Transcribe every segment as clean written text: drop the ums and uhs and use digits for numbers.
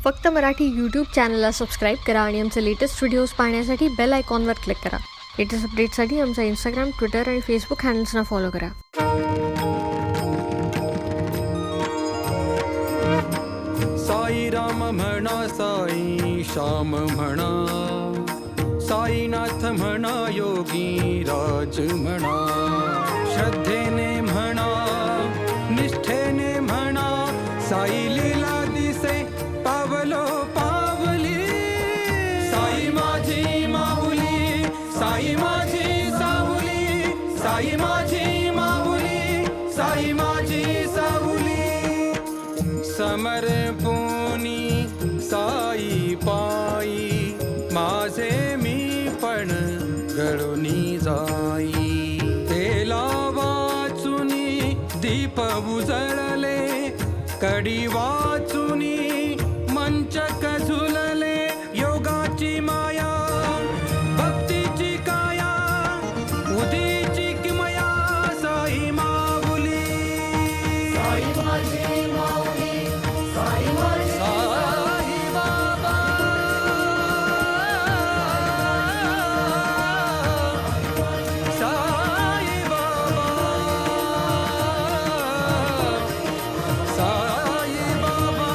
फक्त मराठी यूट्यूब चॅनलला सबस्क्राईब करा आणि आमचे लेटेस्ट व्हिडिओज पाहण्यासाठी बेल आयकॉनवर क्लिक करा. लेटेस्ट अपडेट्ससाठी आमचा इंस्टाग्राम, ट्विटर आणि फेसबुक हँडल्सना फॉलो करा. साई राम म्हणा, साई श्याम म्हणा, साईनाथ म्हणा, योगी राज म्हणा, श्रद्धेने म्हणा, निष्ठेने म्हणा, साई लीला दिसे पावलो पावली. साई माझी माऊली, साई माझी सावली, साई माझी माऊली, साई माझी सावली. समर्पुनी साई पायी माझे मी पण गळूनी जाई. तेला वाचुनी दीप उजळले, कडी वाचुनी मंचक झुलले. योगाची माया, भक्तीची काया, उदीची किमया, साई माऊली. साई माझी माऊली, साई माझी साई बाबा. साई बाबा, साई बाबा.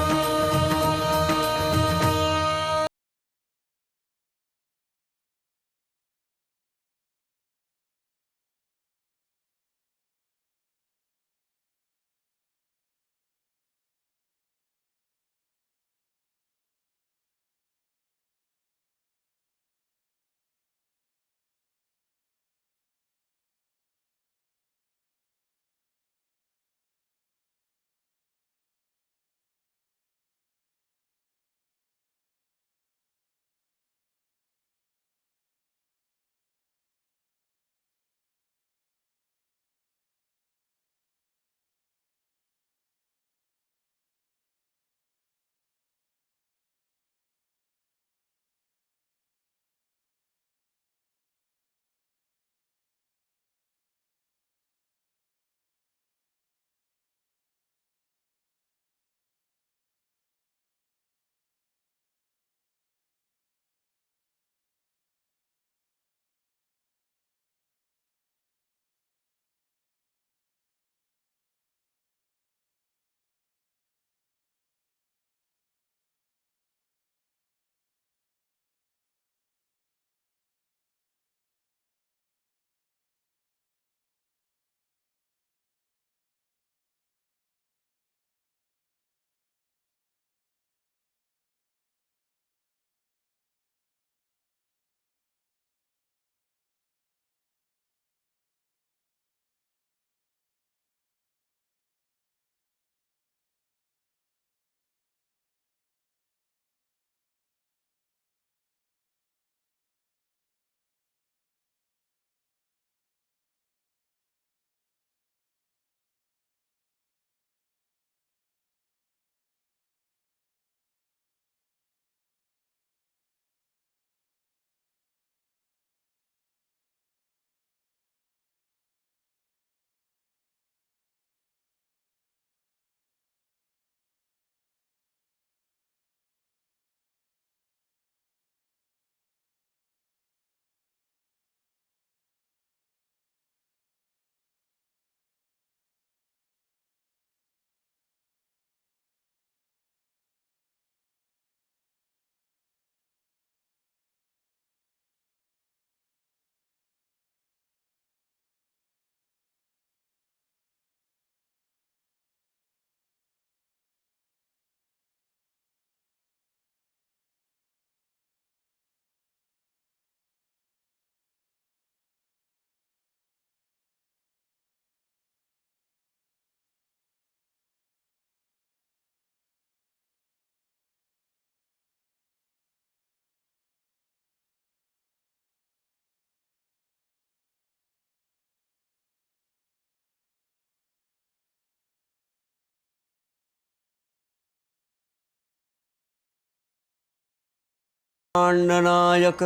नायक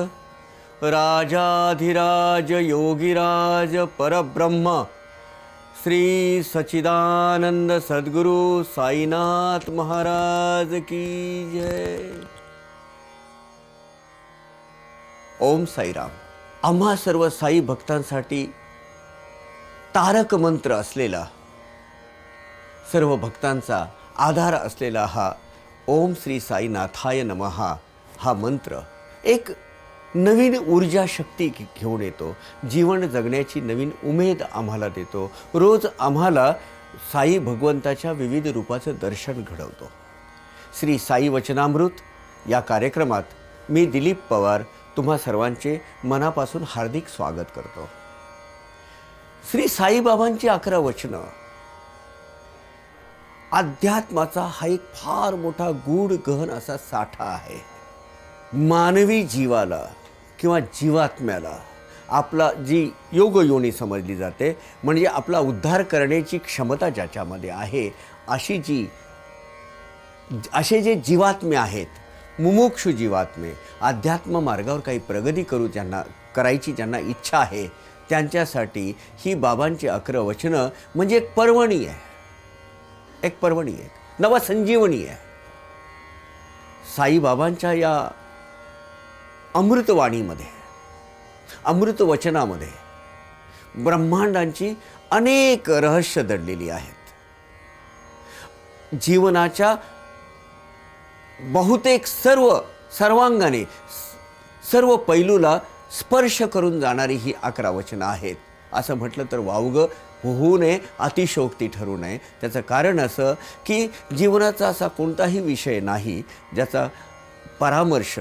राजाधिराज योगिराज परब्रह्म श्री सच्चिदानंद सद्गुरु साईनाथ महाराज की जय. ओम साईराम. आम्हा सर्व साई भक्तांसाठी तारक मंत्र असलेला, सर्व भक्तांचा आधार असलेला हा ओम श्री साईनाथाय नमः हा मंत्र एक नवीन ऊर्जा शक्ती घेऊन येतो. जीवन जगण्याची नवीन उमेद आम्हाला देतो. रोज आम्हाला साई भगवंताच्या विविध रूपाचं दर्शन घडवतो. श्री साई वचनामृत या कार्यक्रमात मी दिलीप पवार तुम्हा सर्वांचे मनापासून हार्दिक स्वागत करतो. श्री साईबाबांची 11 वचनं अध्यात्माचा हा एक फार मोठा गूढ गहन असा साठा आहे. मानवी जीवाला किंवा जीवात्म्याला आपला जी योग योनी समजली जाते, म्हणजे आपला उद्धार करण्याची क्षमता ज्याच्यामध्ये आहे, असे जे जीवात्मे आहेत, मुमुक्षु जीवात्मे, अध्यात्म मार्गावर काही प्रगती करायची ज्यांना इच्छा आहे, त्यांच्यासाठी ही बाबांची 11 वचनं म्हणजे एक पर्वणी आहे. एक पर्वणी आहे, नवा संजीवनी आहे. साईबाबांच्या या अमृतवाणीमध्ये, अमृत वचनामध्ये ब्रह्मांडांची अनेक रहस्य दडलेली आहेत. जीवनाच्या बहुतेक सर्वांगाने सर्व पैलूला स्पर्श करून जाणारी ही 11 वचनं आहेत. असं म्हटलं तर वावगं होऊ नये, अतिशयोक्ती ठरू नये. त्याचं कारण असं की जीवनाचा असा कोणताही विषय नाही ज्याचा परामर्श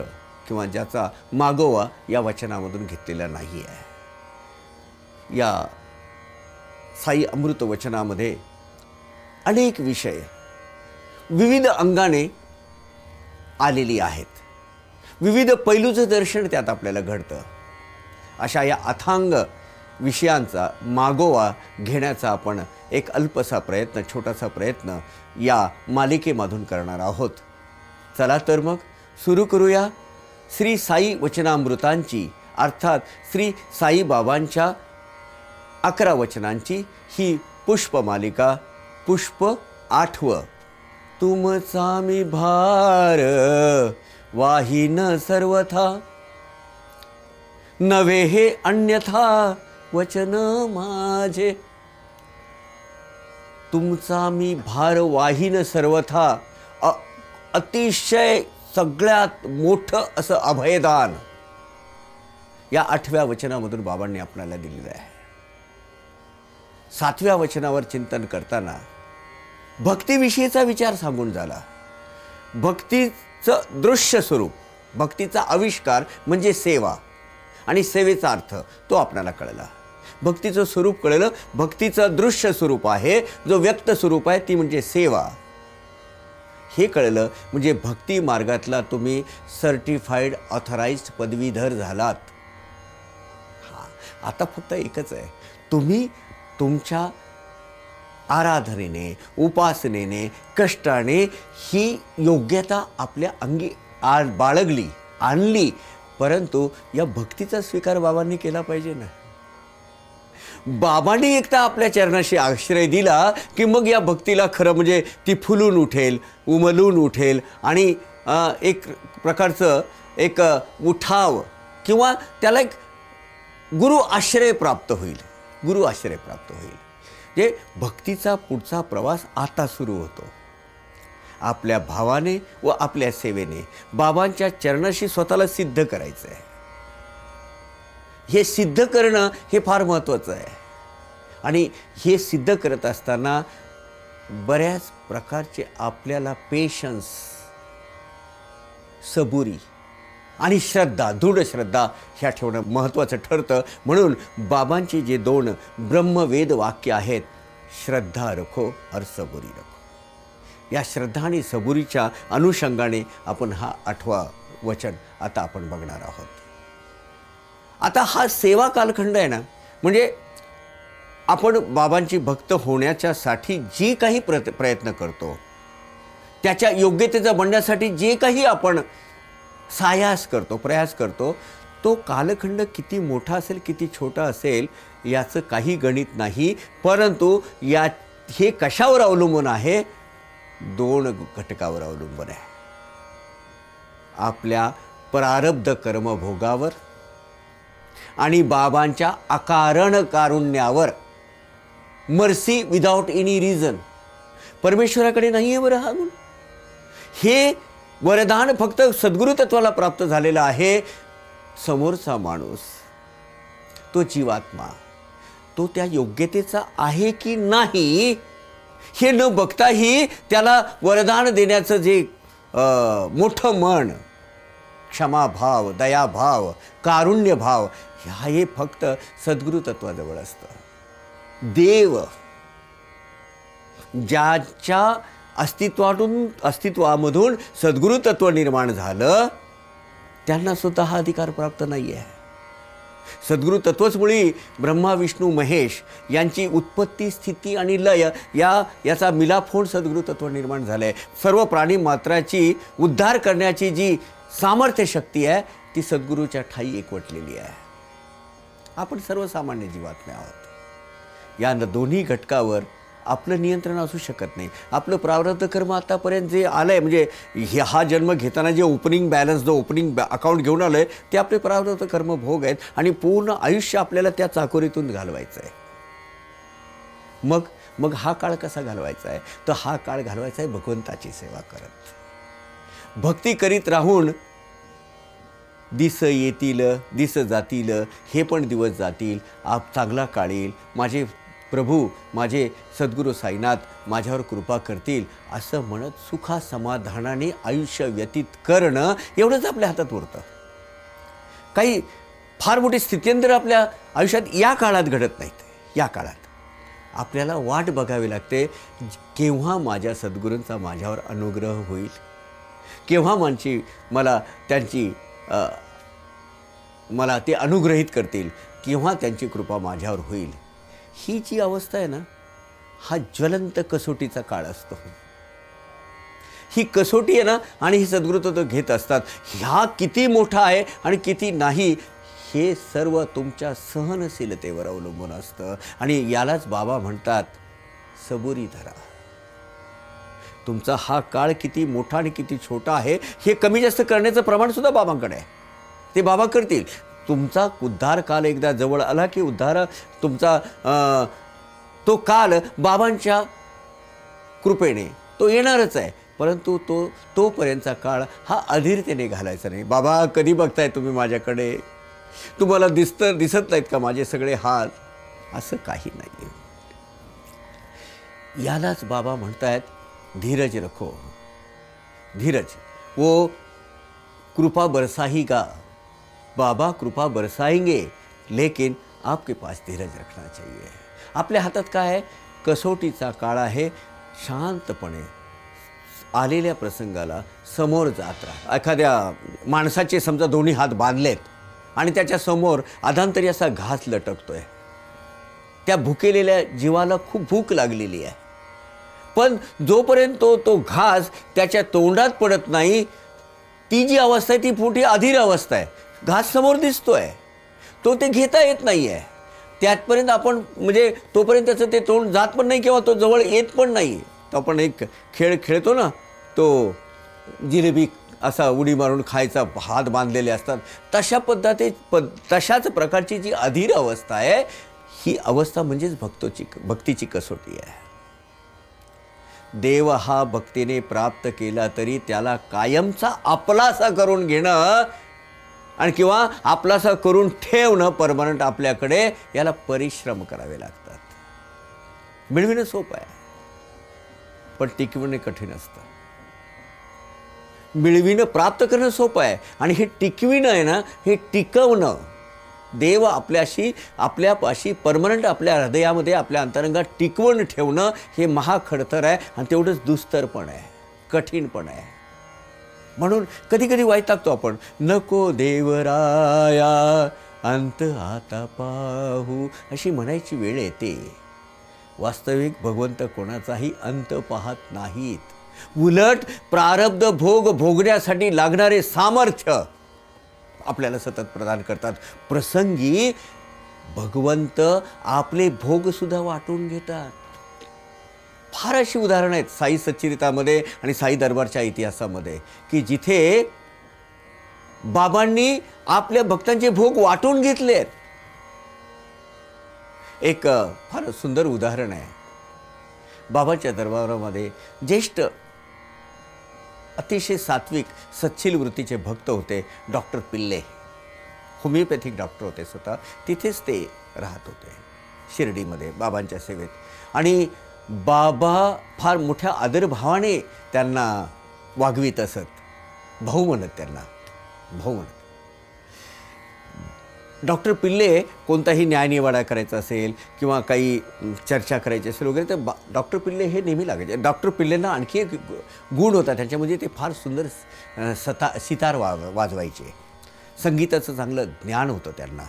किंवा ज्याचा मागोवा या वचनामधून घेतलेला नाही आहे. या साई अमृत वचनामध्ये अनेक विषय विविध अंगाने आलेली आहेत. विविध पैलूचं दर्शन त्यात आपल्याला घडतं. अशा या अथांग विषयांचा मागोवा घेण्याचा आपण एक अल्पसा प्रयत्न, छोटासा प्रयत्न या मालिकेमधून करणार आहोत. चला तर मग सुरू करूया श्री साई वचनामृतांची, अर्थात श्री साईबाबांच्या 11 वचनांची ही पुष्पमालिका. पुष्प 8. तुमचा मी भार वाहीन सर्वथा, नवे हे अन्यथा वचन माझे. तुमचा मी भार वाहीन सर्वथा, अतिशय सगळ्यात मोठं असं अभयदान या 8व्या वचनामधून बाबांनी आपल्याला दिलेलं आहे. 7व्या वचनावर चिंतन करताना भक्तीविषयीचा विचार सांगून झाला. भक्तीचं दृश्य स्वरूप, भक्तीचा आविष्कार म्हणजे सेवा, आणि सेवेचा अर्थ तो आपल्याला कळला. भक्तीचं स्वरूप कळलं. भक्तीचं दृश्य स्वरूप आहे, जो व्यक्त स्वरूप आहे, ती म्हणजे सेवा. हे कळलं म्हणजे भक्ती मार्गातला तुम्ही सर्टिफाईड ऑथराइज्ड पदवीधर झालात. आता फक्त एकच आहे, तुम्ही तुमच्या आराधनेने, उपासनेने, कष्टाने ही योग्यता आपल्या अंगी बाळगली, आणली. परंतु या भक्तीचा स्वीकार बाबांनी केला पाहिजे ना. बाबांनी एकदा आपल्या चरणाशी आश्रय दिला की मग या भक्तीला खरं म्हणजे ती फुलून उठेल, उमलून उठेल, आणि एक प्रकारचं एक उठाव किंवा त्याला एक गुरु आश्रय प्राप्त होईल. गुरु आश्रय प्राप्त होईल. जे भक्तीचा पुढचा प्रवास आता सुरू होतो. आपल्या भावाने व आपल्या सेवेने बाबांच्या चरणाशी स्वतःला सिद्ध करायचं आहे. हे सिद्ध करणं हे फार महत्त्वाचं आहे. आणि हे सिद्ध करत असताना बऱ्याच प्रकारचे आपल्याला पेशन्स, सबुरी आणि श्रद्धा, दृढ श्रद्धा ह्या ठेवणं महत्त्वाचं ठरतं. म्हणून बाबांची जे 2 ब्रह्मवेद वाक्य आहेत, श्रद्धा रखो और सबुरी रखो, या श्रद्धा आणि सबुरीच्या अनुषंगाने आपण हा 8वा वचन आता आपण बघणार आहोत. आता हा सेवा कालखंड आहे ना, म्हणजे आपण बाबांची भक्त होण्याच्यासाठी जी काही प्रयत्न करतो, त्याच्या योग्यतेचा बनण्यासाठी जे काही आपण सायास करतो, प्रयास करतो, तो कालखंड किती मोठा असेल, किती छोटा असेल, याचं काही गणित नाही. परंतु हे कशावर अवलंबून आहे? 2 घटकावर अवलंबून आहे. आपल्या प्रारब्ध कर्मभोगावर आणि बाबांच्या अकारण कारुण्यावर, मर्सी विदाउट एनी रिझन, परमेश्वराकडे नाही आहे बरं हा गुण. हे वरदान फक्त सद्गुरु तत्वाला प्राप्त झालेलं आहे. समोरचा माणूस, तो जीवात्मा, तो त्या योग्यतेचा आहे की नाही हे न बघताही त्याला वरदान देण्याचं जे मोठं मन, क्षमाभाव, दयाभाव, कारुण्यभाव, हे फक्त सद्गुरु तत्वाजवळ असतं. देव ज्याच्या अस्तित्वामधून सद्गुरु तत्व निर्माण झालं, त्यांना सुद्धा हा अधिकार प्राप्त नाही आहे. सद्गुरु तत्वच मुळी ब्रह्मा विष्णू महेश यांची उत्पत्ती, स्थिती आणि लय याचा मिलाप होऊन सद्गुरु तत्व निर्माण झालं आहे. सर्व प्राणी मात्राची उद्धार करण्याची जी सामर्थ्य शक्ती आहे ती सद्गुरूच्या ठाई एकवटलेली आहे. आपण सर्वसामान्य जीवात्मे आहोत. या दोन्ही घटकावर आपलं नियंत्रण असू शकत नाही. आपलं प्रारब्ध कर्म आतापर्यंत जे आलं आहे, म्हणजे हा जन्म घेताना जे ओपनिंग बॅलन्स, जो ओपनिंग अकाउंट घेऊन आलं आहे, ते आपले प्रारब्ध कर्म भोग आहेत आणि पूर्ण आयुष्य आपल्याला त्या चाकोरीतून घालवायचं आहे. मग हा काळ कसा घालवायचा आहे? तर हा काळ घालवायचा आहे भगवंताची सेवा करत, भक्ती करीत राहून. दिस येतील, दिस जातील, हे पण दिवस जातील, आप चांगला काळ येईल, माझे प्रभू, माझे सद्गुरू साईनाथ माझ्यावर कृपा करतील, असं म्हणत सुखा समाधानाने आयुष्य व्यतीत करणं एवढंच आपल्या हातात उरतं. काही फार मोठी स्थित्यंतर आपल्या आयुष्यात या काळात घडत नाहीत. या काळात आपल्याला वाट बघावी लागते, केव्हा माझ्या सद्गुरूंचा माझ्यावर अनुग्रह होईल, केव्हा मला ते अनुग्रहित करतील, केव्हा त्यांची कृपा माझ्यावर होईल. ही जी अवस्था आहे ना, हा ज्वलंत कसोटीचा काळ असतो. ही कसोटी आहे ना, आणि ही सद्गुरुत्व घेत असतात. ह्या किती मोठा आहे आणि किती नाही हे सर्व तुमच्या सहनशीलतेवर अवलंबून असतं. आणि यालाच बाबा म्हणतात सबुरी धरा. तुमचा हा काळ किती मोठा आणि किती छोटा आहे हे कमी जास्त करण्याचं प्रमाणसुद्धा बाबांकडे आहे. ते बाबा करतील. तुमचा उद्धार काल एकदा जवळ आला की तुमचा तो काल बाबांच्या कृपेने तो येणारच आहे. परंतु तोपर्यंतचा काळ हा अधीरतेने घालायचा नाही. बाबा कधी बघताय तुम्ही माझ्याकडे? तुम्हाला दिसत नाहीत का माझे सगळे हाल? असं काही नाही. यालाच बाबा म्हणतायत धीरज रखो. धीरज वो कृपा बरसाहीगा. बाबा कृपा बरसाएंगे, लेकिन आपके पास धीरज रखना चाहिए. आपल्या हातात काय आहे? कसोटीचा काळ आहे. शांतपणे आलेल्या प्रसंगाला समोर जात राहा. एखाद्या माणसाचे समजा दोन्ही हात बांधलेत आणि त्याच्या समोर अधांतरी असा घास लटकतोय. त्या भुकेलेल्या जीवाला खूप भूक लागलेली आहे, पण जोपर्यंत तो घास त्याच्या तोंडात पडत नाही, ती जी अवस्था आहे ती मोठी अधीर अवस्था आहे. घास समोर दिसतोय, तो ते घेता येत नाही आहे. त्यातपर्यंत आपण म्हणजे तोपर्यंत त्याचं ते तोंड जात पण नाही किंवा तो जवळ येत पण नाही. तो आपण एक खेळ खेळतो ना, तो जिलेबी असा उडी मारून खायचा, हात बांधलेले असतात, तशाच प्रकारची जी अधीर अवस्था आहे, ही अवस्था म्हणजेच भक्तीची कसोटी आहे. देव हा भक्तीने प्राप्त केला तरी त्याला कायमचा आपलासा करून घेणं आणि किंवा आपलासा करून ठेवणं परमनंट आपल्याकडे, याला परिश्रम करावे लागतात. मिळविणं सोपं आहे, पण टिकवणे कठीण असतं. मिळविणं, प्राप्त करणं सोपं आहे, आणि हे टिकविणं आहे ना, हे टिकवणं, देव आपल्यापाशी परमनंट आपल्या हृदयामध्ये, आपल्या अंतरंगात टिकवून ठेवणं, हे महाखडतर आहे आणि तेवढंच दुस्तर पण आहे, कठीण पण आहे. म्हणून कधी कधी वैतागतो आपण, नको देवराया अंत आता पाहू, अशी म्हणायची वेळ येते. वास्तविक भगवंत कोणाचाही अंत पाहत नाहीत. उलट प्रारब्ध भोग भोगण्यासाठी लागणारे सामर्थ्य आपल्याला सतत प्रदान करतात. प्रसंगी भगवंत आपले भोगसुद्धा वाटून घेतात. फार अशी उदाहरणं आहेत साई सच्चरितामध्ये आणि साई दरबारच्या इतिहासामध्ये की जिथे बाबांनी आपल्या भक्तांचे भोग वाटून घेतलेत. एक फार सुंदर उदाहरण आहे. बाबाच्या दरबारामध्ये ज्येष्ठ अतिशय सात्विक सच्छील वृत्तीचे भक्त होते डॉक्टर पिल्ले. होमिओपॅथिक डॉक्टर होते स्वतः. तिथेच ते राहत होते शिर्डीमध्ये बाबांच्या सेवेत. आणि बाबा फार मोठ्या आदरभावाने त्यांना वागवीत असत. भाऊ म्हणत त्यांना, भाऊ म्हणत. डॉक्टर पिल्ले कोणताही न्यायनिवाडा करायचा असेल किंवा काही चर्चा करायची असेल वगैरे तर डॉक्टर पिल्ले हे नेहमी लागायचे. डॉक्टर पिल्लेंना आणखी एक गुण होता त्यांच्यामध्ये, ते फार सुंदर सितार वाजवायचे. संगीताचं चांगलं ज्ञान होतं त्यांना.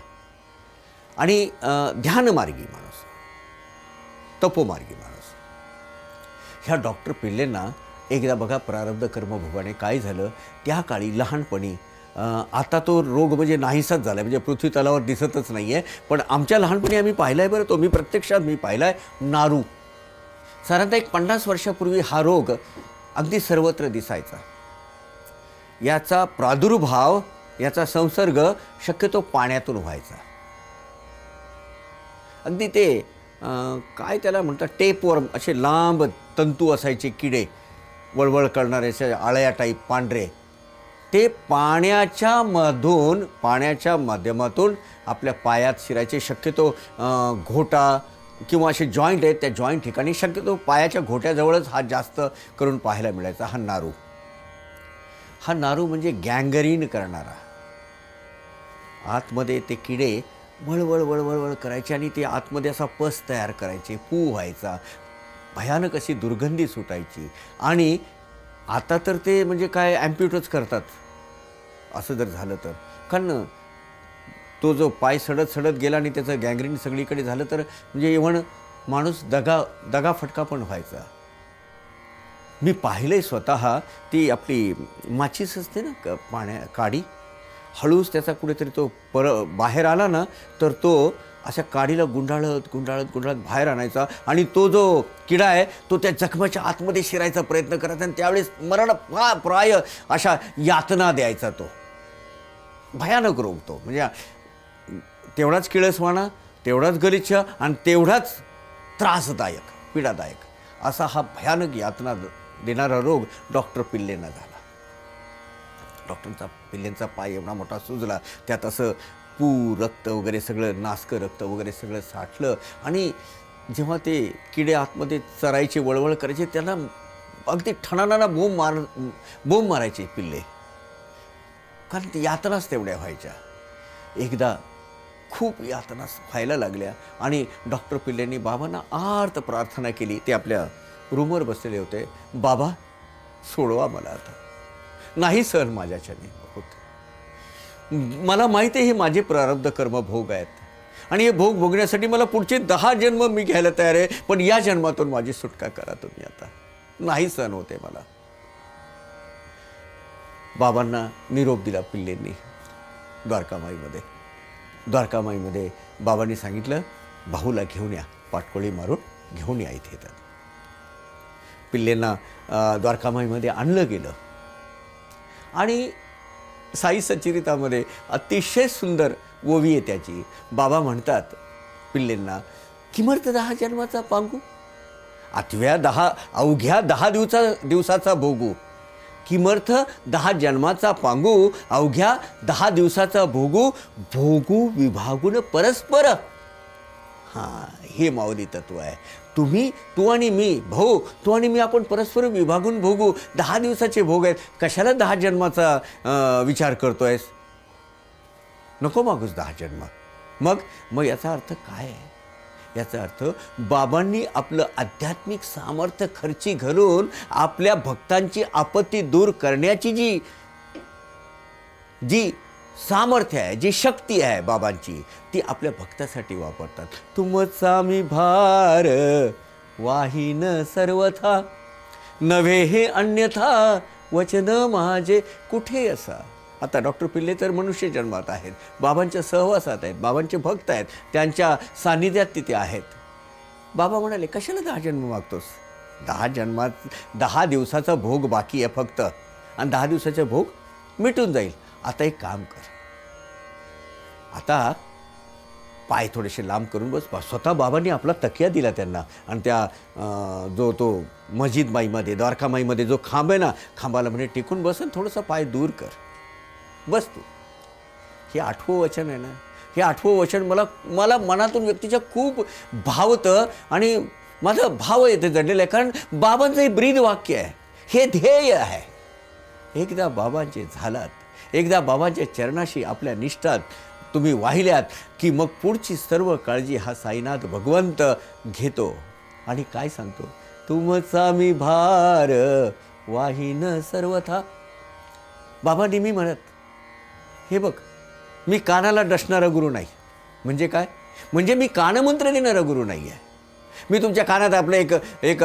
आणि ध्यानमार्गी माणूस, तपोमार्गी माणूस. ह्या डॉक्टर पिल्लेंना एकदा बघा प्रारब्ध कर्मभोगाने काय झालं, त्या काळी लहानपणी, आता तो रोग म्हणजे नाहीसाच झाला आहे, म्हणजे पृथ्वी तलावर दिसतच नाही आहे, पण आमच्या लहानपणी आम्ही पाहिला आहे बरं तो. मी प्रत्यक्षात पाहिला आहे नारू. साधारणतः एक 50 वर्षापूर्वी हा रोग अगदी सर्वत्र दिसायचा. याचा प्रादुर्भाव, याचा संसर्ग शक्यतो पाण्यातून व्हायचा. अगदी ते काय त्याला म्हणतात, टेपवर असे लांब तंतू असायचे किडे, वळवळ करणारे असे आळ्या टाईप पांढरे. ते पाण्याच्या माध्यमातून आपल्या पायात शिरायचे. शक्यतो घोटा किंवा असे जॉईंट आहेत, त्या जॉईंट ठिकाणी शक्यतो पायाच्या घोट्याजवळच हा जास्त करून पाहायला मिळायचा. हा नारू म्हणजे गँगरीन करणारा. आतमध्ये ते किडे वळवळ करायचे आणि ते आतमध्ये असा पस तयार करायचे, पू व्हायचा, भयानक अशी दुर्गंधी सुटायची. आणि आता तर ते म्हणजे काय ॲम्प्युटच करतात असं जर झालं तर. कारण तो जो पाय सडत गेला आणि त्याचं गँग्रीन सगळीकडे झालं तर म्हणजे इव्हन माणूस दगाफटका पण व्हायचा. मी पाहिलंय स्वतः. ती आपली माचीस असते ना काडी, हळूच त्याचा कुठेतरी तो बाहेर आला ना तर तो अशा काडीला गुंडाळत बाहेर आणायचा आणि तो जो किडा आहे तो त्या जखमेच्या आतमध्ये शिरायचा प्रयत्न करायचा आणि त्यावेळेस प्राय अशा यातना द्यायचा. तो भयानक रोग तो. म्हणजे तेवढाच किळसवाणा, तेवढाच गलिच्छ आणि तेवढाच त्रासदायक, पीडादायक असा हा भयानक यातना देणारा रोग डॉक्टर पिल्लेंना झाला. पिल्लेंचा पाय एवढा मोठा सुजला, त्यात असं रक्त वगैरे सगळं, नासकं रक्त वगैरे सगळं साठलं. आणि जेव्हा ते किडे आतमध्ये चरायचे, वळवळ करायचे, त्यांना अगदी ठणाना बोंब मारायचे पिल्ले. कारण ते यातनाच तेवढ्या व्हायच्या. एकदा खूप यातना व्हायला लागल्या आणि डॉक्टर पिल्लेंनी बाबांना आर्त प्रार्थना केली. ते आपल्या रूमवर बसलेले होते. बाबा सोडवा मला, आता नाही सहन माझ्याच्याने होत. मला माहिती आहे हे माझे प्रारब्ध कर्म भोग आहेत आणि हे भोग भोगण्यासाठी मला पुढचे 10 जन्म मी घ्यायला तयार आहे, पण या जन्मातून माझी सुटका करा तुम्ही, आता नाही सहन होते मला. बाबांना निरोप दिला पिल्लेंनी द्वारकामाईमध्ये. बाबांनी सांगितलं भाऊला घेऊन या, पाटकोळी मारून घेऊन या इथे. तर पिल्लेंना द्वारकामाईमध्ये आणलं गेलं आणि साई सच्चरितामध्ये अतिशय सुंदर ओवी आहे त्याची. बाबा म्हणतात पिल्लेंना, किमर्थ 10 जन्माचा पांगू, अवघ्या 10 दिवसाचा भोगू. किमर्थ 10 जन्माचा पांगू, अवघ्या 10 दिवसाचा भोगू विभागून परस्पर. हां, हे माऊली तत्व आहे. तू आणि मी, भाऊ तू आणि मी, आपण परस्पर विभागून भोगू. 10 दिवसाचे भोग आहेत, कशाला 10 जन्माचा विचार करतोयस? नको मागूस 10 जन्म. मग याचा अर्थ काय आहे? याचा अर्थ बाबांनी आपलं आध्यात्मिक सामर्थ्य खर्ची घालून आपल्या भक्तांची आपत्ती दूर करण्याची जी सामर्थ्य आहे, जी शक्ती आहे बाबांची, ती आपल्या भक्तासाठी वापरतात. तुमचा मी भार वाहीन सर्वथा, नव्हे हे अन्यथा वचन माझे कुठे असा. आता डॉक्टर पिल्ले तर मनुष्य जन्मात आहेत, बाबांच्या सहवासात आहेत, बाबांचे भक्त आहेत, त्यांच्या सान्निध्यात तिथे आहेत. बाबा म्हणाले, कशाला 10 जन्म मागतोस? 10 दिवसाचा भोग बाकी आहे फक्त, आणि 10 दिवसाचा भोग मिटून जाईल. आता एक काम कर, आता पाय थोडेसे लांब करून बस. स्वतः बाबांनी आपला तकिया दिला त्यांना आणि त्या जो तो मस्जिद माईमध्ये द्वारकामाईमध्ये जो खांब आहे ना, खांबाला म्हणे टिकून बस आणि थोडंसं पाय दूर कर, बस तू. हे 8वं वचन आहे ना, हे 8वं वचन मला मनातून व्यक्तीच्या खूप भावतं आणि माझं भाव येथे जडलेलं आहे. कारण बाबांचं हे ब्रीद वाक्य आहे, हे ध्येय आहे. एकदा बाबांचे झालात, एकदा बाबांच्या चरणाशी आपल्या निष्ठात तुम्ही वाहिल्यात की मग पुढची सर्व काळजी हा साईनाथ भगवंत घेतो. आणि काय सांगतो, तुमचा मी भार वाहीन सर्वथा. बाबा नेहमी म्हणत, हे बघ मी कानाला डसणारा गुरु नाही. म्हणजे काय, म्हणजे मी कानमंत्र देणारा गुरु नाही आहे. मी तुमच्या कानात आपलं एक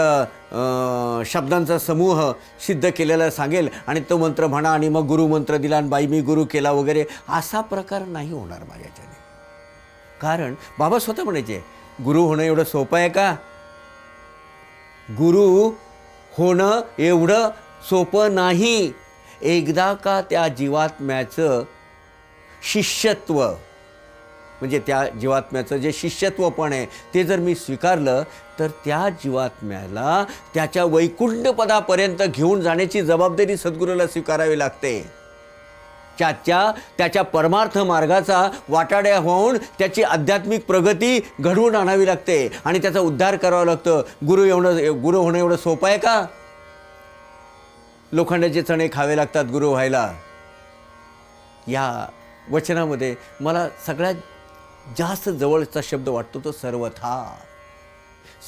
शब्दांचा समूह सिद्ध केलेला सांगेल आणि तो मंत्र म्हणा आणि मग गुरुमंत्र दिला आणि बाई मी गुरु केला वगैरे, असा प्रकार नाही होणार माझ्याच्याने. कारण बाबा स्वतः म्हणायचे, गुरु होणं एवढं सोपं आहे का? गुरु होणं एवढं सोपं नाही. एकदा का त्या जीवात्म्याचं शिष्यत्व, म्हणजे त्या जीवात्म्याचं जे शिष्यत्वपण आहे ते जर मी स्वीकारलं तर त्या जीवात्म्याला त्याच्या वैकुंठ पदापर्यंत घेऊन जाण्याची जबाबदारी सद्गुरूला स्वीकारावी लागते. त्याच्या परमार्थ मार्गाचा वाटाड्या होऊन त्याची आध्यात्मिक प्रगती घडवून आणावी लागते आणि त्याचा उद्धार करावा लागतं. गुरु होणं एवढं सोपं आहे का? लोखंडाचे चणे खावे लागतात गुरु व्हायला. या वचनामध्ये मला सगळ्यात जास्त जवळचा शब्द वाटतो तो सर्वथा,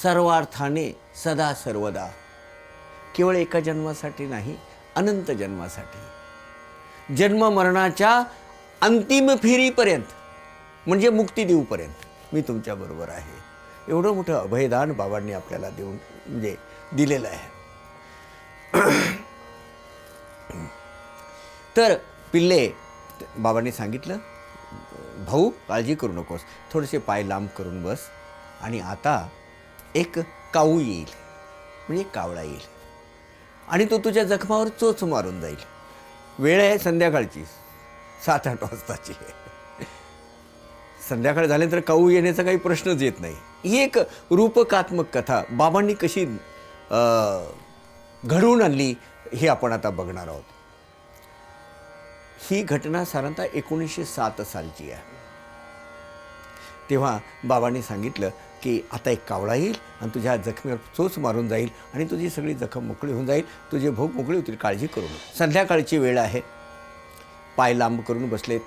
सर्वार्थाने, सदा सर्वदा. केवळ एका जन्मासाठी नाही, अनंत जन्मासाठी, जन्म मरणाच्या अंतिम फेरीपर्यंत, म्हणजे मुक्ती देऊपर्यंत मी तुमच्याबरोबर आहे. एवढं मोठं अभयदान बाबांनी आपल्याला म्हणजे दिलेलं आहे. तर पिल्ले, बाबांनी सांगितलं, भाऊ काळजी करू नकोस, थोडेसे पाय लांब करून बस आणि आता एक काऊ येईल, म्हणजे कावळा येईल आणि तो तुझ्या जखमावर चोच मारून जाईल. वेळ आहे संध्याकाळची 7-8 वाजताची. संध्याकाळ झाल्यानंतर काऊ येण्याचा काही प्रश्नच येत नाही. ही एक रूपकात्मक कथा बाबांनी कशी घडवून आणली हे आपण आता बघणार आहोत. ही घटना साधारणतः 1907 सालची आहे. तेव्हा बाबांनी सांगितलं की आता एक कावळा येईल आणि तुझ्या जखमेवर चोच मारून जाईल आणि तुझी सगळी जखम मोकळी होऊन जाईल, तुझी भूक मोकळी होतील, काळजी करू नको. संध्याकाळची वेळ आहे. पाय लांब करून बसलेत.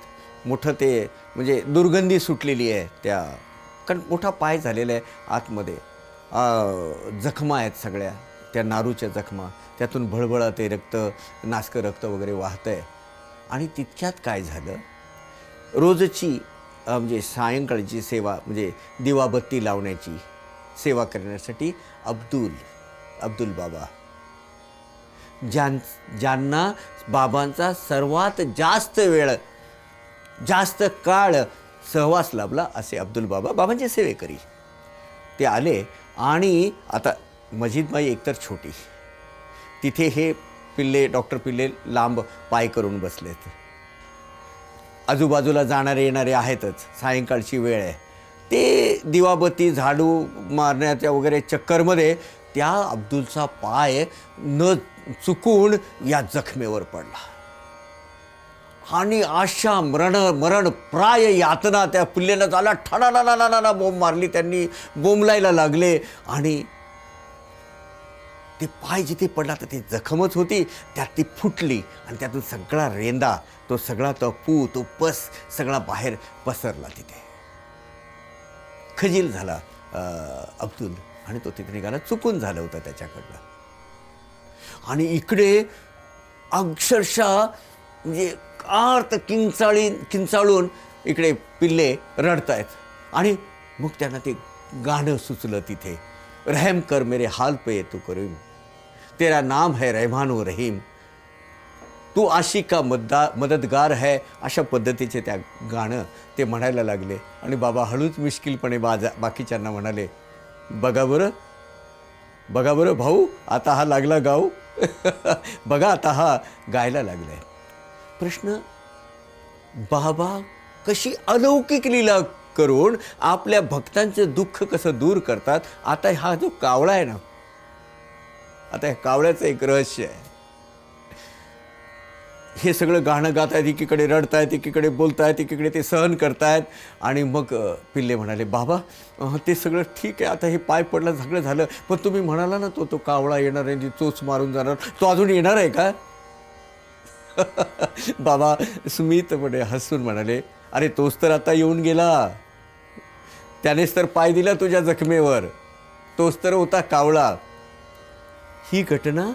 मोठं ते म्हणजे दुर्गंधी सुटलेली आहे त्या, कारण मोठा पाय झालेला आहे. आतमध्ये जखमा आहेत सगळ्या, त्या नारूच्या जखमा, त्यातून भळभळा ते रक्त, नासकं रक्त वगैरे वाहतं आहे. आणि तितक्यात काय झालं, रोजची म्हणजे सायंकाळची सेवा, म्हणजे दिवाबत्ती लावण्याची सेवा करण्यासाठी अब्दुल बाबा, ज्यांना बाबांचा सर्वात जास्त वेळ, जास्त काळ सहवास लाभला, असे अब्दुल बाबा बाबांचे सेवेकरी. ते आले आणि आता मस्जिदमाई एकतर छोटी, तिथे हे पिल्ले, डॉक्टर पिल्ले लांब पाय करून बसलेत. आजूबाजूला जाणारे येणारे आहेतच, सायंकाळची वेळ आहे. ते दिवाबत्ती झाडू मारण्याच्या वगैरे चक्करमध्ये त्या अब्दुलचा पाय न चुकून या जखमेवर पडला आणि अशा मरण प्राय यातना त्या पिल्लेनं झाला. ठणाना बोंब मारली त्यांनी, बोंबलायला लागले आणि ते पाय जिथे पडला तर ती जखमच होती, त्यात ती फुटली आणि त्यातून सगळा रेंदा, तो सगळा तो पू, तो पस सगळा बाहेर पसरला. तिथे खजील झाला अब्दुल आणि तो तिथे निघाला. चुकून झालं होतं त्याच्याकडनं. आणि इकडे अक्षरशः म्हणजे आर्त किंचाळून इकडे पिल्ले रडतायत. आणि मग त्यांना ते गाणं सुचलं तिथे, रहम कर मेरे हाल पे तू करीम, तेरा नाम है रहमान व रहीम, तू आशिका मददगार है, अशा पद्धतीचे त्या गाणं ते म्हणायला लागले. आणि बाबा हळूच मिश्किलपणे बाकीच्यांना म्हणाले, बघा बरं भाऊ, आता हा लागला गाऊ. बघा आता हा गायला लागलाय. प्रश्न बाबा कशी अलौकिक लीला करून आपल्या भक्तांचं दुःख कसं दूर करतात. आता हा जो कावळा आहे ना, आता ह्या कावळ्याचं एक रहस्य आहे. हे सगळं गाणं गात आहेत, एकीकडे रडतायत, एकीकडे बोलतायत, एकीकडे ते सहन करतायत. आणि मग पिल्ले म्हणाले, बाबा ते सगळं ठीक आहे, आता हे पाय पडलं सगळं झालं, पण तुम्ही म्हणाला ना तो कावळा येणार आहे, चोच मारून जाणार, तो अजून येणार आहे का? बाबा स्मितपणे हसून म्हणाले, अरे तोच तर आता येऊन गेला, त्यानेच तर पाय दिला तुझ्या जखमेवर, तोच तर होता कावळा. ही घटना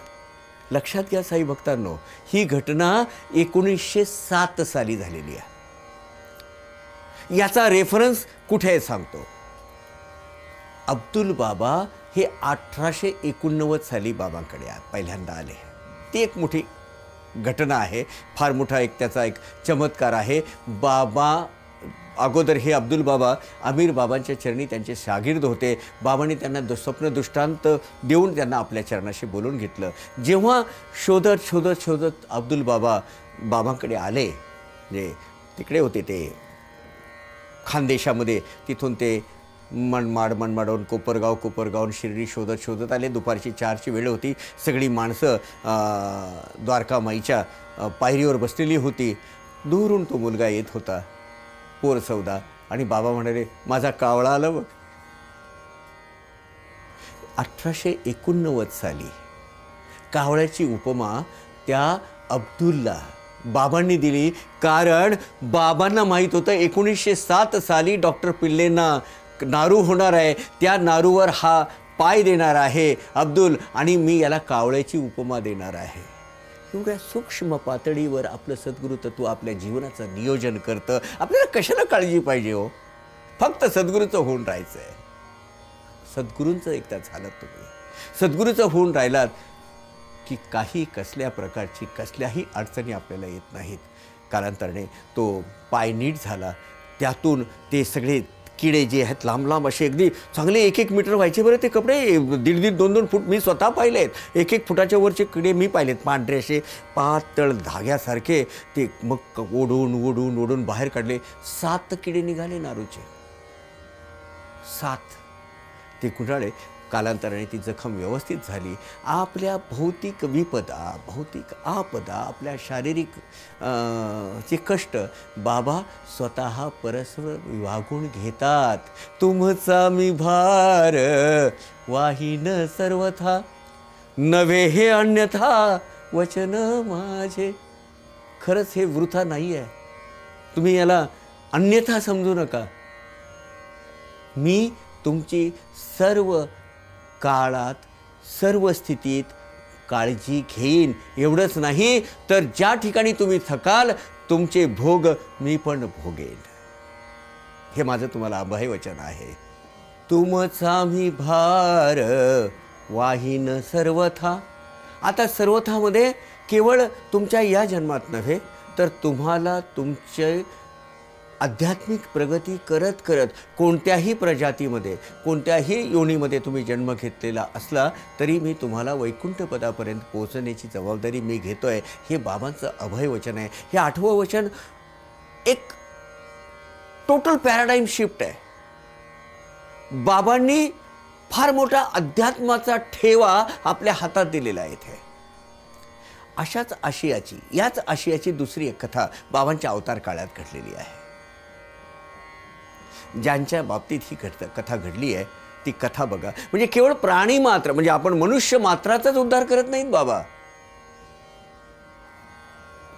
लक्षात घ्या साई भक्तांनो, ही घटना 1907 साली झालेली आहे. याचा रेफरन्स कुठे सांगतो. अब्दुल बाबा हे 1889 साली बाबांकडे पहिल्यांदा आले. ती एक मोठी घटना आहे, फार मोठा एक त्याचा एक चमत्कार आहे. बाबा अगोदर हे अब्दुल बाबा अमीर बाबांच्या चरणी त्यांचे शागिर्द होते. बाबांनी त्यांना स्वप्न दृष्टांत देऊन त्यांना आपल्या चरणाशी बोलून घेतलं. जेव्हा शोधत शोधत शोधत अब्दुल बाबा बाबांकडे आले, जे तिकडे होते ते खानदेशामध्ये, तिथून ते मनमाडहून कोपरगाव शिर्डी शोधत शोधत आले. दुपारची 4ची वेळ होती. सगळी माणसं द्वारकामाईच्या पायरीवर बसलेली होती. दूरून तो मुलगा येत होता, पोर सौदा. आणि बाबा म्हणाले, माझा कावळा आला बघ. 1889 साली कावळ्याची उपमा त्या अब्दुलला बाबांनी दिली, कारण बाबांना माहीत होतं 1907 साली डॉक्टर पिल्लेंना नारू होणार आहे, त्या नारूवर हा पाय देणार आहे अब्दुल, आणि मी याला कावळ्याची उपमा देणार आहे. एवढ्या सूक्ष्म पातळीवर आपलं सद्गुरू तत्व आपल्या जीवनाचं नियोजन करतं. आपल्याला कशाला काळजी पाहिजे हो, फक्त सद्गुरूचं होऊन राहायचं आहे. सद्गुरूंचं एकदा झालं, तुम्ही सद्गुरूचं होऊन राहिलात की काही कसल्या प्रकारची कसल्याही अडचणी आपल्याला येत नाहीत. कालांतराने तो पाय नीट झाला, त्यातून ते सगळे किडे जे आहेत लांब लांब असे अगदी चांगले 1-1 मीटर व्हायचे बरं ते कपडे, 1.5 2-2 फूट मी स्वतः पाहिले आहेत. 1-1 फुटाच्या वरचे किडे मी पाहिलेत, पांढरे असे पातळ धाग्यासारखे. ते मग ओढून बाहेर काढले. 7 किडे निघाले नारूचे, 7. ते कुणाळे. कालांतराने ती जखम व्यवस्थित झाली. आपल्या भौतिक विपदा, भौतिक आपदा, आपल्या शारीरिक चे कष्ट बाबा स्वतः परस्पर विभागून घेतात. तुमचा मी भार वाहीन सर्वथा, नव्हे हे अन्यथा वचन माझे. खरंच हे वृथा नाही आहे, तुम्ही याला अन्यथा समजू नका. मी तुमची सर्व काळात सर्व स्थितीत काळजी घेईन. एवढंच नाही तर ज्या ठिकाणी तुम्ही थकाल तुमचे भोग मी पण भोगेन. हे माझं तुम्हाला अभय वचन आहे. तुमचा मी भार वाहीन सर्वथा. आता सर्वथामध्ये केवळ तुमच्या या जन्मात नव्हे तर तुम्हाला तुमचे आध्यात्मिक प्रगती करत करत कोणत्याही प्रजातीमध्ये कोणत्याही योनीमध्ये तुम्ही जन्म घेतलेला असला तरी मी तुम्हाला वैकुंठपदापर्यंत पोहोचण्याची जबाबदारी मी घेतो आहे. हे बाबांचं अभय वचन आहे. हे 8वं वचन एक टोटल पॅराडाईम शिफ्ट आहे. बाबांनी फार मोठा अध्यात्माचा ठेवा आपल्या हातात दिलेला आहे इथे. याच आशियाची दुसरी एक कथा बाबांच्या अवतार काळात घडलेली आहे. ज्यांच्या बाबतीत ही कथा घडली आहे ती कथा बघा. म्हणजे केवळ प्राणी मात्र, म्हणजे आपण मनुष्य मात्राचाच उद्धार करत नाहीत बाबा.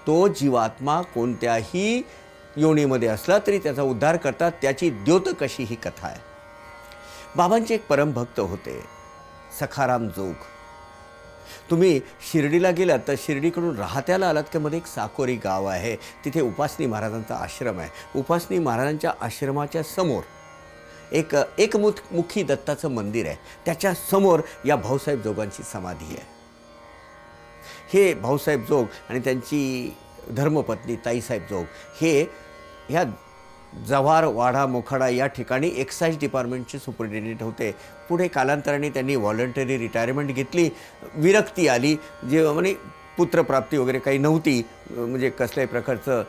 तो जीवात्मा कोणत्याही योनीमध्ये असला तरी त्याचा उद्धार करतात. त्याची द्योतक अशी ही कथा आहे. बाबांचे एक परमभक्त होते सखाराम जोग. तुम्ही शिर्डीला गेलात तर शिर्डीकडून राहत्याला आलात की मध्ये एक साकोरी गाव आहे. तिथे उपासनी महाराजांचा आश्रम आहे. उपासनी महाराजांच्या आश्रमाच्या समोर एकमुखी दत्ताचं मंदिर आहे. त्याच्या समोर या भाऊसाहेब जोगांची समाधी आहे. हे भाऊसाहेब जोग आणि त्यांची धर्मपत्नी ताईसाहेब जोग हे ह्या जव्हार वाडा मोखाडा या ठिकाणी एक्साईज डिपार्टमेंटचे सुपरिटेंडेंट होते. पुढे कालांतराने त्यांनी व्हॉलंटरी रिटायरमेंट घेतली. विरक्ती आली. जे म्हणजे पुत्रप्राप्ती वगैरे काही नव्हती, म्हणजे कसल्याही प्रकारचं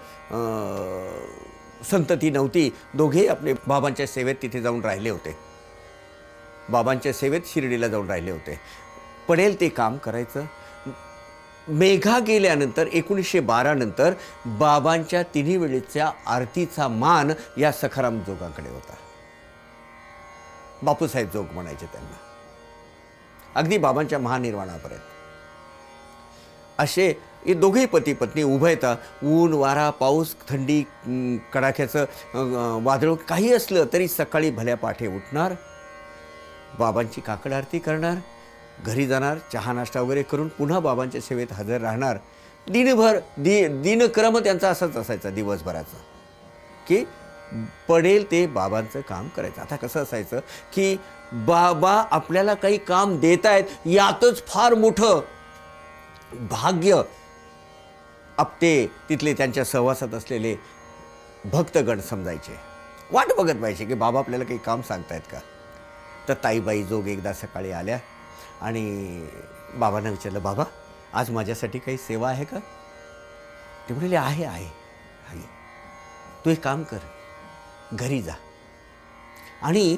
संतती नव्हती. दोघेही आपले बाबांच्या सेवेत तिथे जाऊन राहिले होते. बाबांच्या सेवेत शिर्डीला जाऊन राहिले होते. पडेल ते काम करायचं. मेघा गेल्यानंतर 1912 नंतर बाबांच्या तिन्ही वेळेच्या आरतीचा मान या सखाराम जोगांकडे होता. बापूसाहेब जोग म्हणायचे त्यांना, अगदी बाबांच्या महानिर्वाणापर्यंत. असे हे दोघेही पती पत्नी उभयता ऊन वारा पाऊस थंडी कडाक्याचं वादळ काही असलं तरी सकाळी भल्या पाठे उठणार, बाबांची काकड आरती करणार, घरी जाणार, चहा नाश्ता वगैरे करून पुन्हा बाबांच्या सेवेत हजर राहणार. दिनभर दिनक्रम त्यांचा असाच असायचा दिवसभराचा, की पडेल ते बाबांचं काम करायचं. आता कसं असायचं की बाबा आपल्याला काही काम देत आहेत यातच फार मोठं भाग्य आपते तिथले त्यांच्या सहवासात असलेले भक्तगण समजायचे. वाट बघत पाहिजे की बाबा आपल्याला काही काम सांगतायत का. तर ताईबाई जोग एकदा सकाळी आल्या आणि बाबांना विचारलं, बाबा आज माझ्यासाठी काही सेवा आहे का. ते म्हणाले, आहे आहे आहे. तू एक काम कर, घरी जा आणि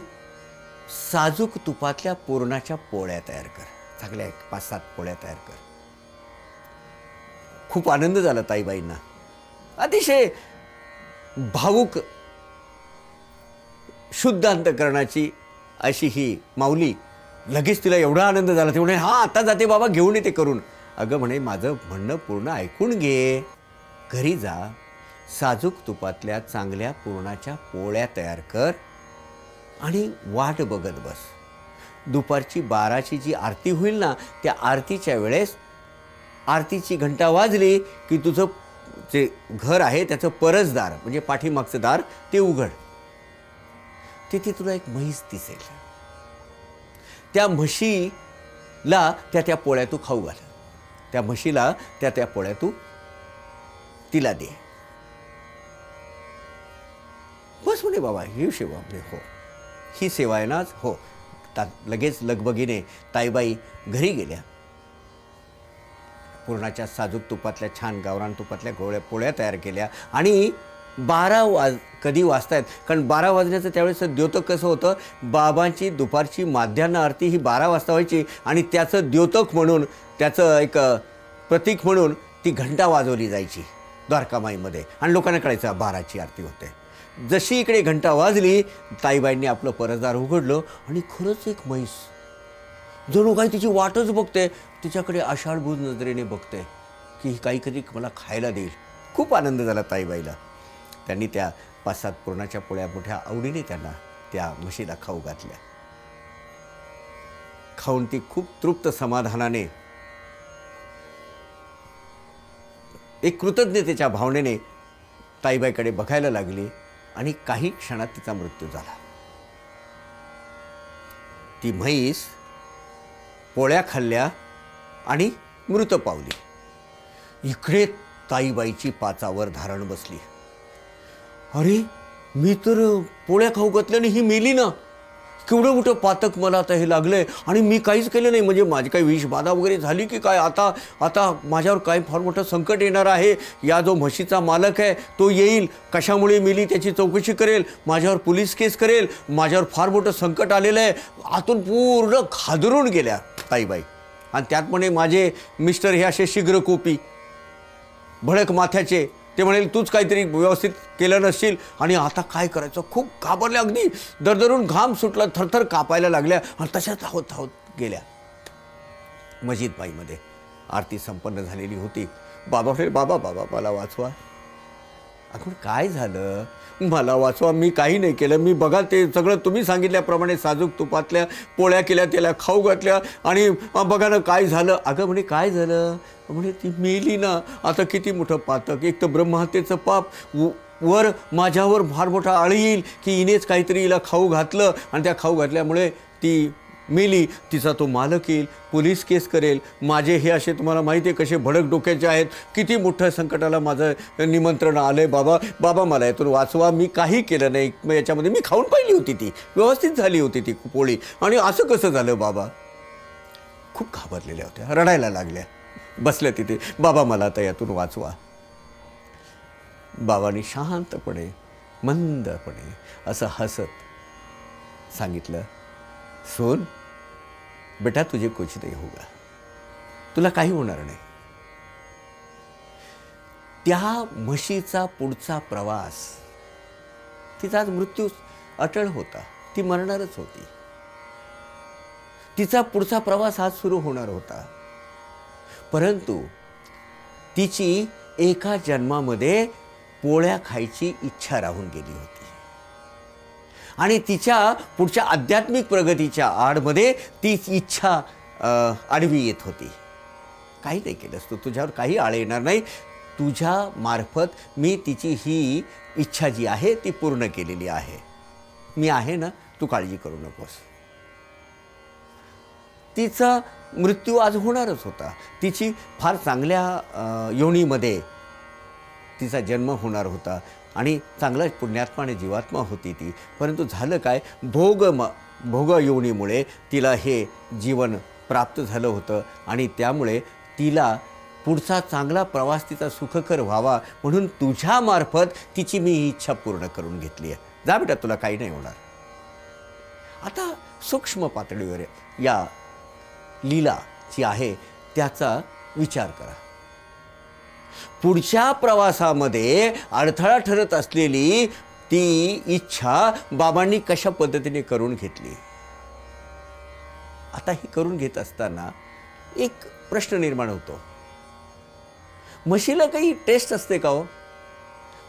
साजूक तुपातल्या पुरणाच्या पोळ्या तयार कर, चांगल्या 5-7 पोळ्या तयार कर. खूप आनंद झाला ताईबाईंना. अतिशय भावुक शुद्ध अंतकरणाची अशी ही माऊली. लगेच तिला एवढा आनंद झाला, ते म्हणे, हां आता जाते बाबा, घेऊन येते करून. अगं म्हणे, माझं म्हणणं पूर्ण ऐकून घे. घरी जा, साजूक तुपातल्या चांगल्या पुरणाच्या पोळ्या तयार कर आणि वाट बघत बस. दुपारची 12ची जी आरती होईल ना, त्या आरतीच्या वेळेस आरतीची घंटा वाजली की तुझं जे घर आहे त्याचं परसदार म्हणजे पाठीमागचं दार ते उघड. तिथे तुला एक म्हैस दिसेल. त्या म्हशीला त्या पोळ्या तू खाऊ घाल. त्या म्हशीला त्या पोळ्या तू तिला दे. बस म्हणे बाबा, ही सेवा म्हणजे हो, ही सेवा आहे ना. हो. लगेच लगबगीने ताईबाई घरी गेल्या. पुरणाच्या साजूक तुपातल्या छान गावरान तुपातल्या पोळ्या तयार केल्या आणि 12 कधी वाजतायत, कारण 12 वाजण्याचं त्यावेळेस द्योतक कसं होतं, बाबांची दुपारची माध्यान्ह आरती ही 12 वाजता व्हायची आणि त्याचं द्योतक म्हणून, त्याचं एक प्रतीक म्हणून ती घंटा वाजवली जायची द्वारकामाईमध्ये आणि लोकांना कळायचं 12ची आरती होते. जशी इकडे घंटा वाजली, ताईबाईंनी आपलं परसदार उघडलं आणि खरंच एक म्हैस जणू काही तिची वाटच बघते, तिच्याकडे आषाढभूत नजरेने बघते की ही काहीतरी मला खायला देईल. खूप आनंद झाला ताईबाईला. त्यांनी त्या 5-7 पुरणाच्या पोळ्या मोठ्या आवडीने त्यांना त्या म्हशीला खाऊ घातल्या. खाऊन ती खूप तृप्त समाधानाने, एक कृतज्ञतेच्या भावनेने ताईबाईकडे बघायला लागली आणि काही क्षणात तिचा मृत्यू झाला. ती म्हैस पोळ्या खाल्ल्या आणि मृत पावली. इकडे ताईबाईची पाचावर धारण बसली. अरे, मी तर पोळ्या खाऊ घातल्याने ही मेली ना. केवढं मोठं पातक मला आता हे लागलंय आणि मी काहीच केलं नाही. म्हणजे माझी काही विषबाधा वगैरे झाली की काय. आता माझ्यावर काय फार मोठं संकट येणार आहे. या जो म्हशीचा मालक आहे तो येईल, कशामुळे मेली त्याची चौकशी करेल, माझ्यावर पोलीस केस करेल, माझ्यावर फार मोठं संकट आलेलं आहे. आतून पूर्ण खादरून गेल्या ताईबाई. आणि त्यात म्हणे माझे मिस्टर हे असे शीघ्रकोपी भडक माथ्याचे, ते म्हणेल तूच काहीतरी व्यवस्थित केलं नसशील आणि आता काय करायचं. खूप घाबरल्या, अगदी दरदरून घाम सुटला, थरथर कापायला लागल्या आणि तशाच धावत गेल्या. मस्जिदबाईमध्ये आरती संपन्न झालेली होती. बाबा म्हणाले, बाबा बाबा मला वाचवा. अगं काय झालं, मला वाचवा, मी काही नाही केलं. मी बघा ते सगळं तुम्ही सांगितल्याप्रमाणे साजूक तुपातल्या पोळ्या केल्या, त्याला खाऊ घातल्या आणि बघा ना काय झालं. अगं म्हणे काय झालं. म्हणे ती मेली ना. आता किती मोठं पातक. एक तर ब्रह्महत्येचं पाप, वर माझ्यावर फार मोठा आळ येईल की हिनेच काहीतरी हिला खाऊ घातलं आणि त्या खाऊ घातल्यामुळे ती मेली. तिचा तो मालक येईल, पोलीस केस करेल. माझे हे असे तुम्हाला माहिती आहे कसे भडक डोक्याचे आहेत. किती मोठ्या संकटाला माझं निमंत्रण आलं आहे. बाबा मला यातून वाचवा. मी काही केलं नाही. मग याच्यामध्ये मी खाऊन पाहिली होती, ती व्यवस्थित झाली होती ती पोळी आणि असं कसं झालं. बाबा खूप घाबरलेल्या होत्या, रडायला लागल्या. बसल्या तिथे. बाबा मला आता यातून वाचवा. बाबांनी शांतपणे मंदपणे असं हसत सांगितलं, सोन बेटा तुझे कुछ नाही होगा, तुला काही होणार नाही. त्या म्हशीचा पुढचा प्रवास, तिचा आज मृत्यू अटळ होता, ती मरणारच होती. तिचा पुढचा प्रवास आज सुरू होणार होता. परंतु तिची एका जन्मामध्ये पोळ्या खायची इच्छा राहून गेली होती आणि तिच्या पुढच्या आध्यात्मिक प्रगतीच्या आडमध्ये ती इच्छा आडवी येत होती. काही नाही केलंस तू, तुझ्यावर काही आळे येणार नाही. तुझ्या मार्फत मी तिची ही इच्छा जी आहे ती पूर्ण केलेली आहे. मी आहे ना, तू काळजी करू नकोस. तिचा मृत्यू आज होणारच होता. तिची फार चांगल्या योनीमध्ये तिचा जन्म होणार होता आणि चांगला पुण्यात्मा आणि जीवात्मा होती ती. परंतु झालं काय, भोग योनीमुळे तिला हे जीवन प्राप्त झालं होतं आणि त्यामुळे तिला पुढचा चांगला प्रवास तिचा सुखकर व्हावा म्हणून तुझ्या मार्फत तिची मी ही इच्छा पूर्ण करून घेतली आहे. जा बेटा, तुला काही नाही होणार. आता सूक्ष्म पातळीवर या लीला जी आहे त्याचा विचार करा. पुढच्या प्रवासामध्ये अडथळा ठरत असलेली ती इच्छा बाबांनी कशा पद्धतीने करून घेतली. आता ही करून घेत असताना एक प्रश्न निर्माण होतो, म्हशीला काही टेस्ट असते का हो?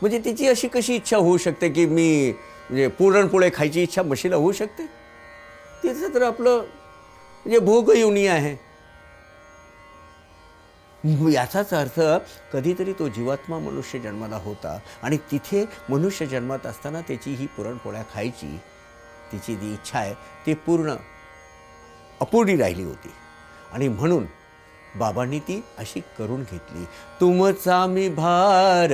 म्हणजे तिची अशी कशी इच्छा होऊ शकते की मी म्हणजे पुरणपोळे खायची इच्छा म्हशीला होऊ शकते? तिचं तर आपलं म्हणजे भोग योनी आहे. याचाच अर्थ कधीतरी तो जीवात्मा मनुष्य जन्माला होता आणि तिथे मनुष्य जन्मात असताना त्याची ही पुरणपोळ्या खायची तिची जी इच्छा आहे ती पूर्ण अपुरी राहिली होती आणि म्हणून बाबांनी ती अशी करून घेतली. तुमचा मी भार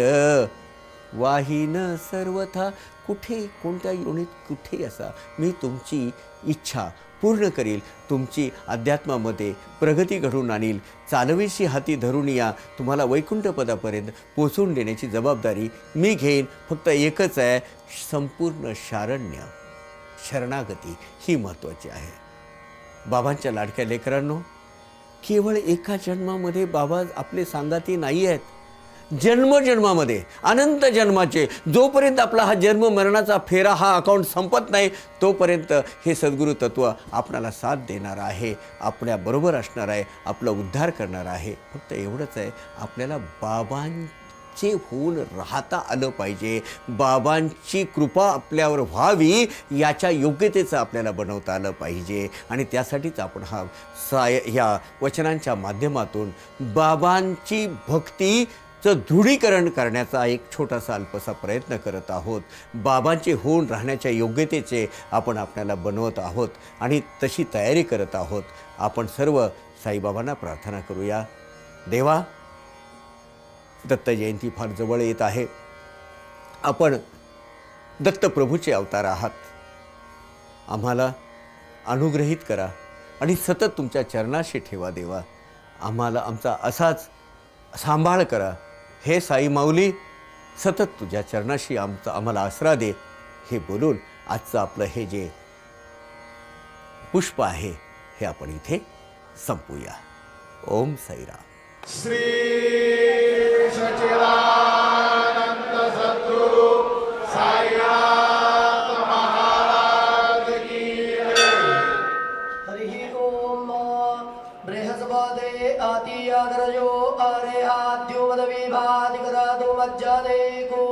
वाहीन सर्वथा, कुठे कोणत्या योनीत कुठे असा मी तुमची इच्छा पूर्ण करील, तुमची अध्यात्मामध्ये प्रगती घडवून आणील, चालवीशी हाती धरून या, तुम्हाला वैकुंठपदापर्यंत पोचवून देण्याची जबाबदारी मी घेईन. फक्त एकच आहे, संपूर्ण शारण्य शरणागती ही महत्त्वाची आहे. बाबांच्या लाडक्या लेकरांनो, केवळ एका जन्मामध्ये बाबा आपले सांगाती नाही आहेत, जन्मजन्मामध्ये अनंत जन्माचे, जोपर्यंत आपला हा जन्म मरणाचा फेरा हा अकाउंट संपत नाही तोपर्यंत हे सद्गुरू तत्व आपणाला साथ देणार आहे, आपल्याबरोबर असणार आहे, आपला उद्धार करणार आहे. फक्त एवढंच आहे, आपल्याला बाबांचे होऊन राहता आलं पाहिजे, बाबांची कृपा आपल्यावर व्हावी याच्या योग्यतेचं आपल्याला बनवता आलं पाहिजे. आणि त्यासाठीच आपण ह्या वचनांच्या माध्यमातून बाबांची भक्ती दृढीकरण करण्याचा एक छोटासा अल्पसा प्रयत्न करत आहोत. बाबांचे होऊन राहण्याच्या योग्यतेचे आपण आपल्याला बनवत आहोत आणि तशी तयारी करत आहोत. आपण सर्व साईबाबांना प्रार्थना करूया. देवा, दत्त जयंती फार जवळ येत आहे. आपण दत्तप्रभूचे अवतार आहात. आम्हाला अनुग्रहित करा आणि सतत तुमच्या चरणाशी ठेवा देवा. आम्हाला आमचा असाच सांभाळ करा. हे साई माऊली, सतत तुझ्या चरणाशी आम्हाला आसरा दे. हे बोलून आजचं आपलं हे जे पुष्प आहे हे आपण इथे संपूया. ओम साईराम. श्री सच्चिदानंद सद्गुरु साईनाथ महाराज की जय. हरि ओम. बृहस्पते अतियादरजो अरेहाद्यो मदविभादिकरादो मज्जादेको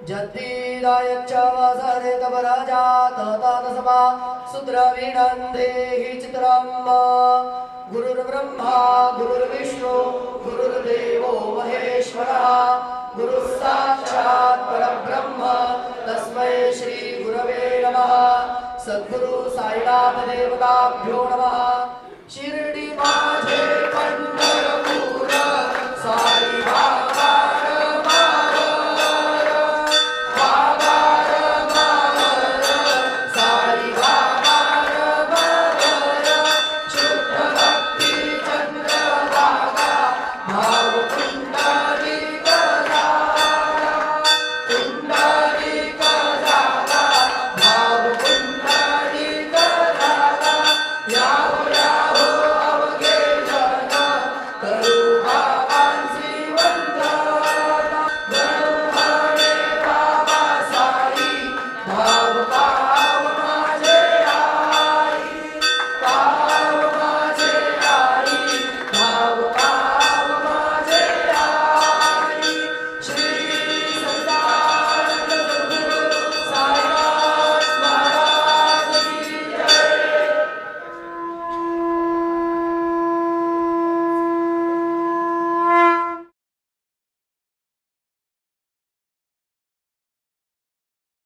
जद्दीदायच्चावसरे तव राजा ततातसमा सुद्रविणन्देहि चित्रम्. गुरुर्ब्रह्मा गुरुर्विष्णु गुरुर्देवो महेश्वरः गुरुः साक्षात् परब्रह्म तस्मै श्री गुरवे नमः. सद्गुरु साईनाथ देवताभ्यो नमः. शिर्डी माझे